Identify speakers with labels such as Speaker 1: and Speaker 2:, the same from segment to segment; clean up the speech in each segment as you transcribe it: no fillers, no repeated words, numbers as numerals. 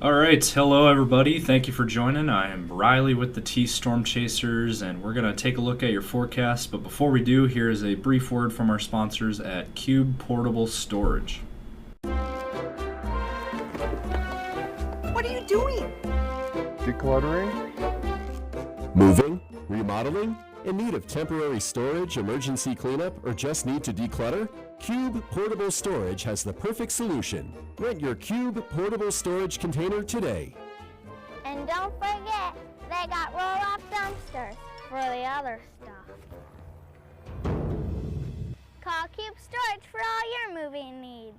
Speaker 1: All right, hello everybody. Thank you for joining. I am Riley with the T Storm Chasers, and we're going to take a look at your forecast. But before we do, here is a brief word from our sponsors at Cube Portable Storage.
Speaker 2: What are you doing?
Speaker 3: Decluttering?
Speaker 4: Moving? Remodeling? In need of temporary storage, emergency cleanup, or just need to declutter? Cube Portable Storage has the perfect solution. Rent your Cube Portable Storage container today.
Speaker 5: And don't forget, they got roll-off dumpsters for the other stuff. Call Cube Storage for all your moving needs.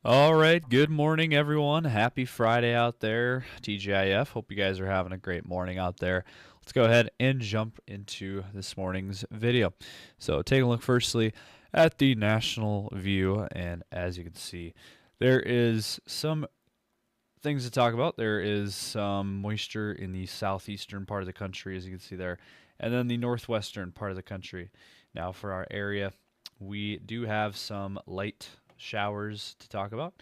Speaker 6: All right, good morning, everyone. Happy Friday out there, TGIF. Hope you guys are having a great morning out there. Let's go ahead and jump into this morning's video. So take a look firstly at the national view, and as you can see, there is some things to talk about. There is some moisture in the southeastern part of the country, as you can see there, and then the northwestern part of the country. Now for our area, we do have some light showers to talk about.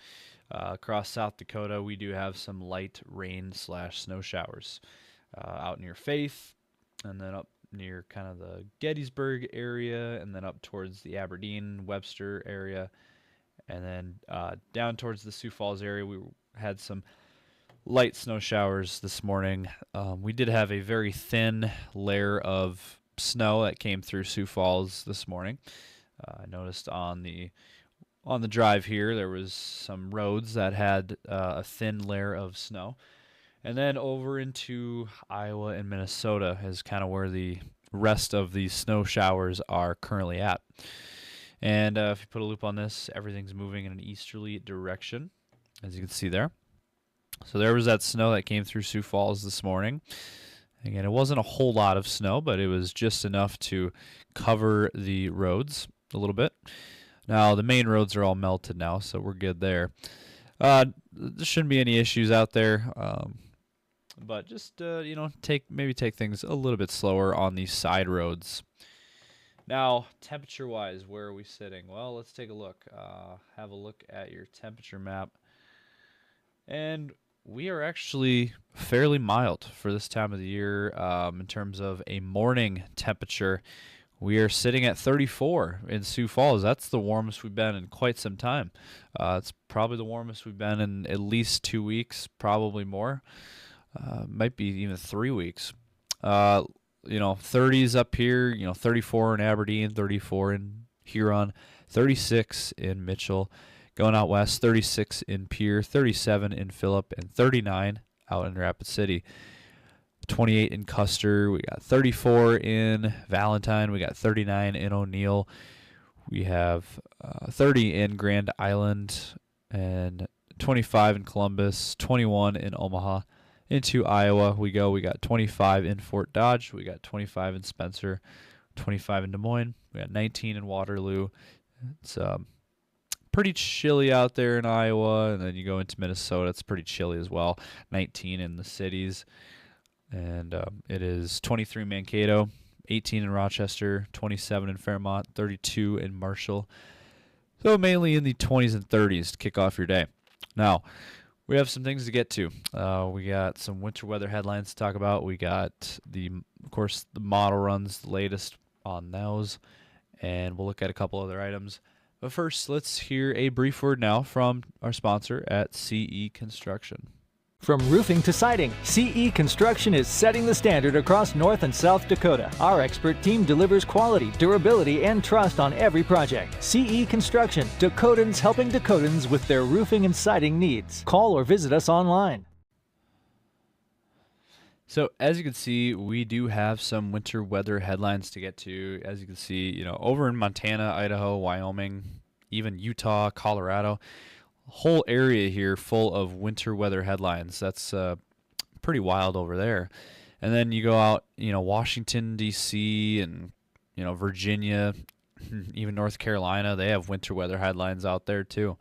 Speaker 6: Across South Dakota, we do have some light rain/snow showers. Out near Faith, and then up near kind of the Gettysburg area, and then up towards the Aberdeen, Webster area, and then down towards the Sioux Falls area. We had some light snow showers this morning. We did have a very thin layer of snow that came through Sioux Falls this morning. I noticed on the drive here there was some roads that had a thin layer of snow. And then over into Iowa and Minnesota is kind of where the rest of these snow showers are currently at. And if you put a loop on this, everything's moving in an easterly direction, as you can see there. So there was that snow that came through Sioux Falls this morning. Again, it wasn't a whole lot of snow, but it was just enough to cover the roads a little bit. Now, the main roads are all melted now, so we're good there. There shouldn't be any issues out there. But just maybe take things a little bit slower on these side roads. Now, temperature-wise, where are we sitting? Well, let's take a look. Have a look at your temperature map, and we are actually fairly mild for this time of the year. In terms of a morning temperature, we are sitting at 34 in Sioux Falls. That's the warmest we've been in quite some time. It's probably the warmest we've been in at least 2 weeks, probably more. Might be even 3 weeks. 30s up here, 34 in Aberdeen, 34 in Huron, 36 in Mitchell. Going out west, 36 in Pierre, 37 in Phillip, and 39 out in Rapid City. 28 in Custer. We got 34 in Valentine. We got 39 in O'Neill. We have 30 in Grand Island and 25 in Columbus, 21 in Omaha. Into Iowa we go. We got 25 in Fort Dodge. We got 25 in Spencer, 25 in Des Moines. We got 19 in Waterloo. It's pretty chilly out there in Iowa. And then you go into Minnesota, it's pretty chilly as well. 19 in the cities. And it is 23 in Mankato, 18 in Rochester, 27 in Fairmont, 32 in Marshall. So mainly in the 20s and 30s to kick off your day. Now, we have some things to get to. We got some winter weather headlines to talk about. We got, of course, the model runs, the latest on those. And we'll look at a couple other items. But first, let's hear a brief word now from our sponsor at CE Construction.
Speaker 7: From roofing to siding, CE Construction is setting the standard across North and South Dakota. Our expert team delivers quality, durability, and trust on every project. CE Construction, Dakotans helping Dakotans with their roofing and siding needs. Call or visit us online.
Speaker 6: So as you can see, we do have some winter weather headlines to get to. As you can see, over in Montana, Idaho, Wyoming, even Utah, Colorado, whole area here full of winter weather headlines. That's pretty wild over there. And then you go out, Washington, D.C., and, Virginia, even North Carolina, they have winter weather headlines out there too.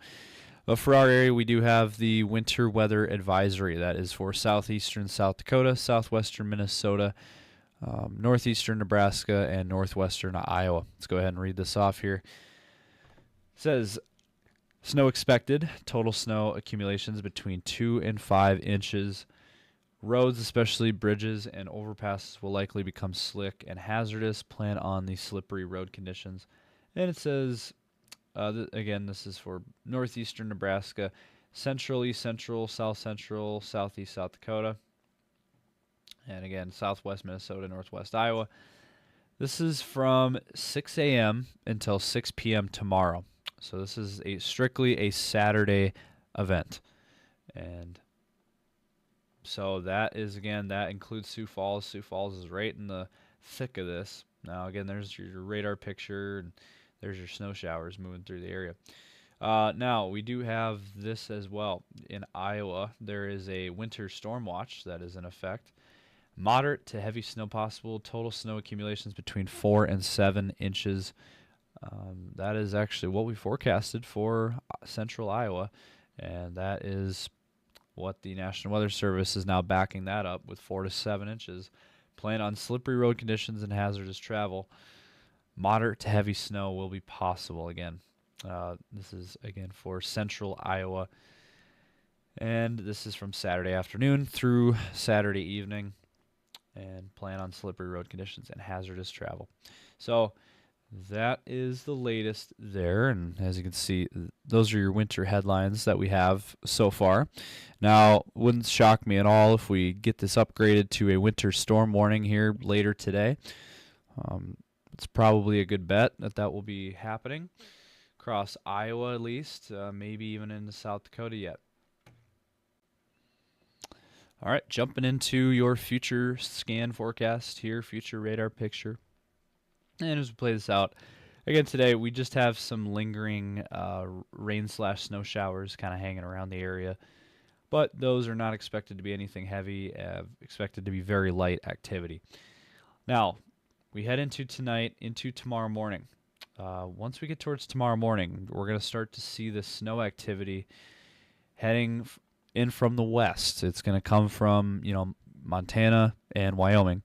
Speaker 6: But for our area, we do have the winter weather advisory. That is for southeastern South Dakota, southwestern Minnesota, northeastern Nebraska, and northwestern Iowa. Let's go ahead and read this off here. It says, Snow expected. Total snow accumulations between 2 and 5 inches. Roads, especially bridges and overpasses, will likely become slick and hazardous. Plan on the slippery road conditions. And it says, again, this is for northeastern Nebraska, central, east central, south central, southeast South Dakota, and again, southwest Minnesota, northwest Iowa. This is from 6 a.m. until 6 p.m. tomorrow. So this is strictly a Saturday event. And so that is, again, that includes Sioux Falls. Sioux Falls is right in the thick of this. Now, again, there's your radar picture, and there's your snow showers moving through the area. Now, we do have this as well. In Iowa, there is a winter storm watch that is in effect. Moderate to heavy snow possible. Total snow accumulations between 4 and 7 inches. That is actually what we forecasted for central Iowa, and that is what the National Weather Service is now backing that up with 4 to 7 inches. Plan on slippery road conditions and hazardous travel. Moderate to heavy snow will be possible again. This is, again, for central Iowa, and this is from Saturday afternoon through Saturday evening, and plan on slippery road conditions and hazardous travel. So that is the latest there, and as you can see, those are your winter headlines that we have so far. Now, wouldn't shock me at all if we get this upgraded to a winter storm warning here later today. It's probably a good bet that will be happening across Iowa at least, maybe even into South Dakota yet. All right, jumping into your future scan forecast here, future radar picture. And as we play this out, again today we just have some lingering rain/snow showers kind of hanging around the area. But those are not expected to be anything heavy, expected to be very light activity. Now, we head into tonight, into tomorrow morning. Once we get towards tomorrow morning, we're going to start to see the snow activity heading in from the west. It's going to come from, Montana and Wyoming.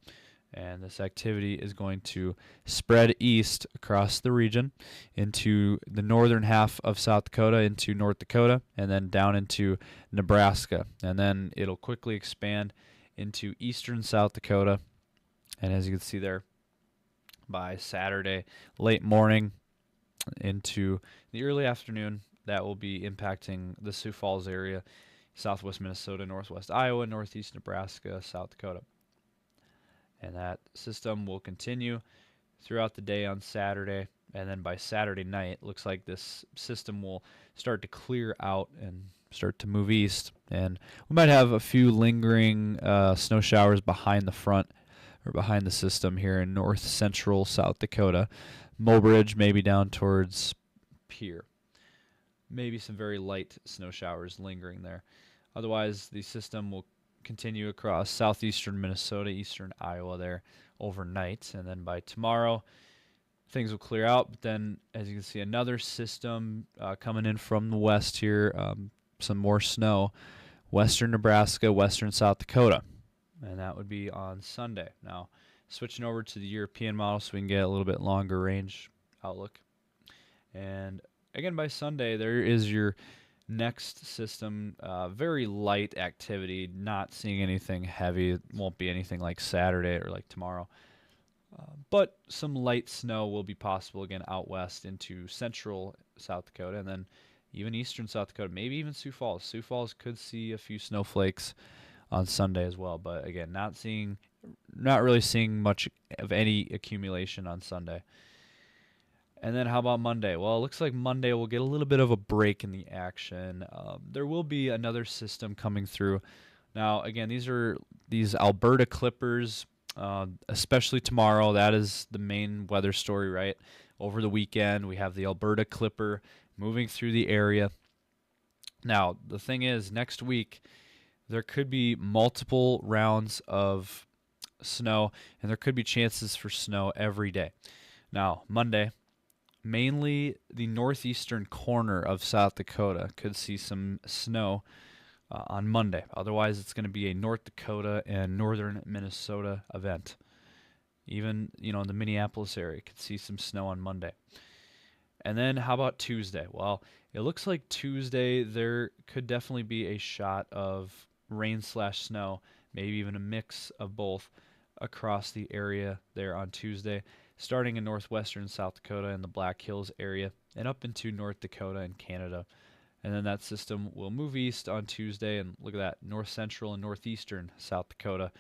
Speaker 6: And this activity is going to spread east across the region into the northern half of South Dakota, into North Dakota, and then down into Nebraska. And then it'll quickly expand into eastern South Dakota. And as you can see there, by Saturday, late morning into the early afternoon, that will be impacting the Sioux Falls area, southwest Minnesota, northwest Iowa, northeast Nebraska, South Dakota. And that system will continue throughout the day on Saturday, and then by Saturday night, looks like this system will start to clear out and start to move east. And we might have a few lingering snow showers behind the front or behind the system here in north central South Dakota. Mobridge, maybe down towards Pierre. Maybe some very light snow showers lingering there. Otherwise, the system will continue across southeastern Minnesota, eastern Iowa there overnight. And then by tomorrow, things will clear out. But then, as you can see, another system coming in from the west here, some more snow, western Nebraska, western South Dakota. And that would be on Sunday. Now, switching over to the European model so we can get a little bit longer range outlook. And again, by Sunday, there is your next system. Very light activity, not seeing anything heavy. It won't be anything like Saturday or like tomorrow. But some light snow will be possible again out west into central South Dakota, and then even eastern South Dakota, maybe even Sioux Falls. Sioux Falls could see a few snowflakes on Sunday as well, but again, not really seeing much of any accumulation on Sunday. And then how about Monday? Well, it looks like Monday will get a little bit of a break in the action. There will be another system coming through. Now, again, these Alberta Clippers, especially tomorrow. That is the main weather story, right? Over the weekend, we have the Alberta Clipper moving through the area. Now, the thing is, next week, there could be multiple rounds of snow, and there could be chances for snow every day. Now, Monday, mainly the northeastern corner of South Dakota could see some snow on Monday. Otherwise, it's going to be a North Dakota and northern Minnesota event. Even, in the Minneapolis area, could see some snow on Monday. And then how about Tuesday? Well, it looks like Tuesday there could definitely be a shot of rain/snow, maybe even a mix of both across the area there on Tuesday, starting in northwestern South Dakota and the Black Hills area and up into North Dakota and Canada. And then that system will move east on Tuesday, and look at that, north central and northeastern South Dakota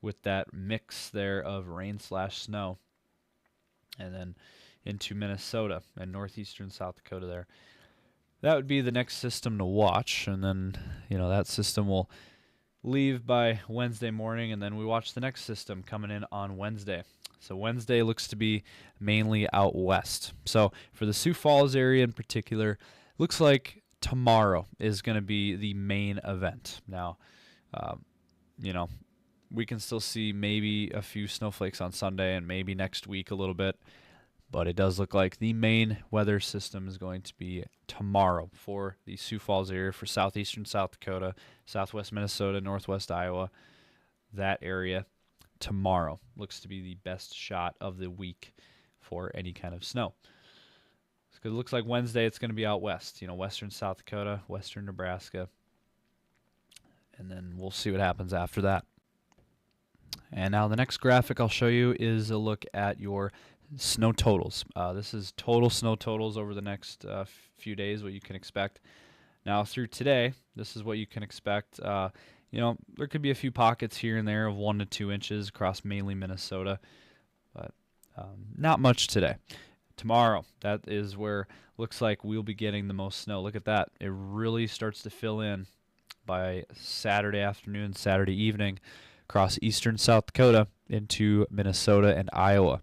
Speaker 6: with that mix there of rain/snow. And then into Minnesota and northeastern South Dakota there. That would be the next system to watch, and then, that system will leave by Wednesday morning, and then we watch the next system coming in on Wednesday. So Wednesday looks to be mainly out west. So for the Sioux Falls area in particular, looks like tomorrow is going to be the main event. Now, we can still see maybe a few snowflakes on Sunday and maybe next week a little bit, but it does look like the main weather system is going to be tomorrow for the Sioux Falls area, for southeastern South Dakota, southwest Minnesota, northwest Iowa. That area tomorrow looks to be the best shot of the week for any kind of snow. It looks like Wednesday it's going to be out west, western South Dakota, western Nebraska, and then we'll see what happens after that. And now the next graphic I'll show you is a look at your snow totals. This is total snow totals over the next few days, what you can expect. Now through today, this is what you can expect. There could be a few pockets here and there of 1 to 2 inches across mainly Minnesota, but not much today. Tomorrow, that is where looks like we'll be getting the most snow. Look at that. It really starts to fill in by Saturday afternoon, Saturday evening across eastern South Dakota into Minnesota and Iowa.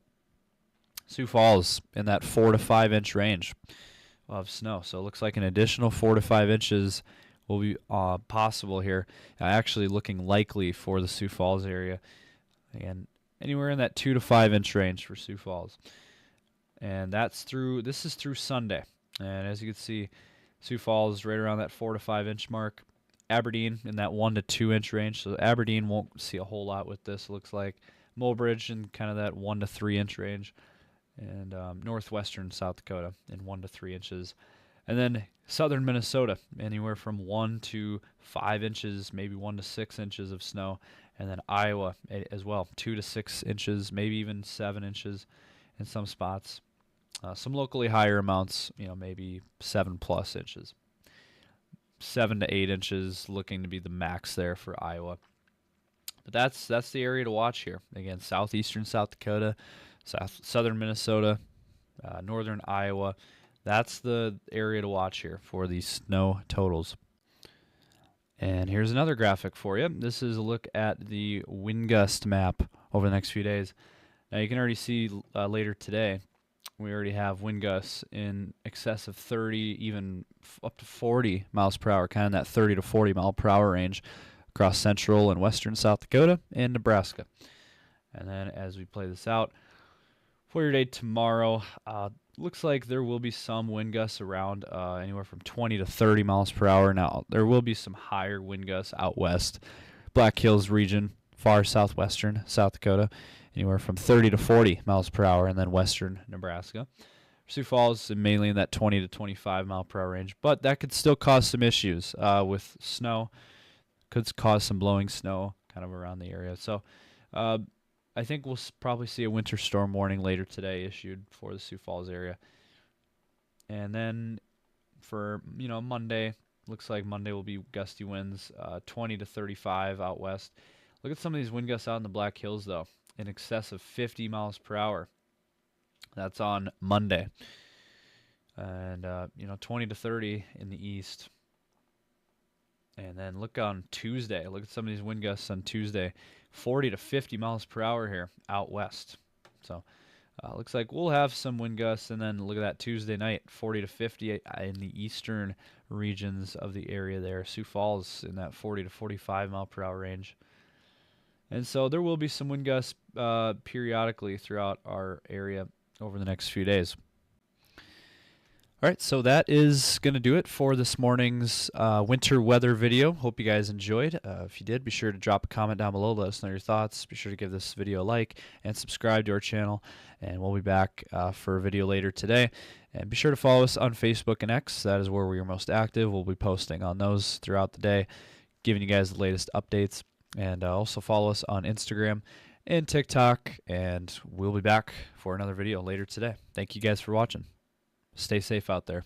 Speaker 6: Sioux Falls in that 4 to 5 inch range of snow. So it looks like an additional 4 to 5 inches will be possible here. Actually looking likely for the Sioux Falls area. And anywhere in that 2 to 5 inch range for Sioux Falls. And this is through Sunday. And as you can see, Sioux Falls right around that 4 to 5 inch mark. Aberdeen in that 1 to 2 inch range. So Aberdeen won't see a whole lot with this, it looks like. Mulbridge in kind of that 1 to 3 inch range. And northwestern South Dakota in 1 to 3 inches. And then southern Minnesota, anywhere from 1 to 5 inches, maybe 1 to 6 inches of snow. And then Iowa as well, 2 to 6 inches, maybe even 7 inches in some spots. Some locally higher amounts, maybe 7+ inches. 7 to 8 inches looking to be the max there for Iowa. But that's the area to watch here. Again, southeastern South Dakota, southern Minnesota, northern Iowa. That's the area to watch here for these snow totals. And here's another graphic for you. This is a look at the wind gust map over the next few days. Now you can already see later today, we already have wind gusts in excess of 30, even up to 40 miles per hour, kind of that 30 to 40 mile per hour range across central and western South Dakota and Nebraska. And then as we play this out, for your day tomorrow, looks like there will be some wind gusts around anywhere from 20 to 30 miles per hour. Now, there will be some higher wind gusts out west, Black Hills region, far southwestern South Dakota, anywhere from 30 to 40 miles per hour, and then western Nebraska. Sioux Falls mainly in that 20 to 25 mile per hour range, but that could still cause some issues with snow. Could cause some blowing snow kind of around the area. So I think we'll probably see a winter storm warning later today issued for the Sioux Falls area. And then for Monday, looks like Monday will be gusty winds, 20 to 35 out west. Look at some of these wind gusts out in the Black Hills though, in excess of 50 miles per hour. That's on Monday. And 20 to 30 in the east. And then look on Tuesday. Look at some of these wind gusts on Tuesday. 40 to 50 miles per hour here out west. So looks like we'll have some wind gusts. And then look at that Tuesday night, 40 to 50 in the eastern regions of the area there. Sioux Falls in that 40 to 45 mile per hour range. And so there will be some wind gusts periodically throughout our area over the next few days. All right, so that is going to do it for this morning's winter weather video. Hope you guys enjoyed. If you did, be sure to drop a comment down below. Let us know your thoughts. Be sure to give this video a like and subscribe to our channel. And we'll be back for a video later today. And be sure to follow us on Facebook and X. That is where we are most active. We'll be posting on those throughout the day, giving you guys the latest updates. And also follow us on Instagram and TikTok. And we'll be back for another video later today. Thank you guys for watching. Stay safe out there.